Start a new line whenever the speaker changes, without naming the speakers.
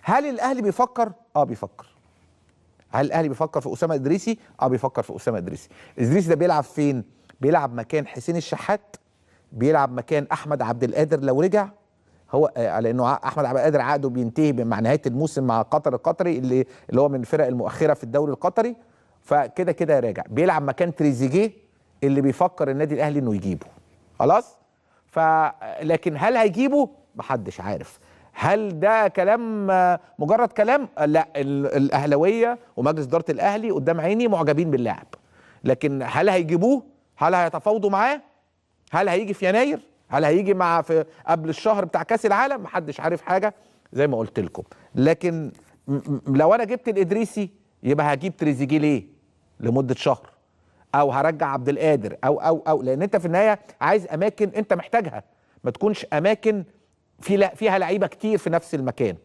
هل الاهلي بيفكر؟ بيفكر. هل الاهلي بيفكر في اسامه ادريسي؟ بيفكر في اسامه ادريسي. ادريسي ده بيلعب فين؟ بيلعب مكان حسين الشحات، بيلعب مكان احمد عبد القادر لو رجع. هو لانه احمد عبد القادر عقده بينتهي مع نهايه الموسم مع قطر القطري اللي هو من الفرق المؤخره في الدوري القطري، فكده كده راجع. بيلعب مكان تريزيجيه اللي بيفكر النادي الاهلي انه يجيبه. خلاص؟ لكن هل هيجيبه؟ محدش عارف. هل ده كلام مجرد كلام؟ لا، الاهلاويه ومجلس اداره الاهلي قدام عيني معجبين باللاعب. لكن هل هيجيبوه؟ هل هيتفاوضوا معاه؟ هل هيجي في يناير؟ هل هيجي في قبل الشهر بتاع كاس العالم؟ محدش عارف حاجه زي ما قلت لكم. لكن لو انا جبت الادريسي يبقى هجيب تريزيجيه ليه؟ لمده شهر، او هرجع عبد القادر او لان انت في النهايه عايز اماكن انت محتاجها، ما تكونش اماكن فيها لعيبه كتير في نفس المكان.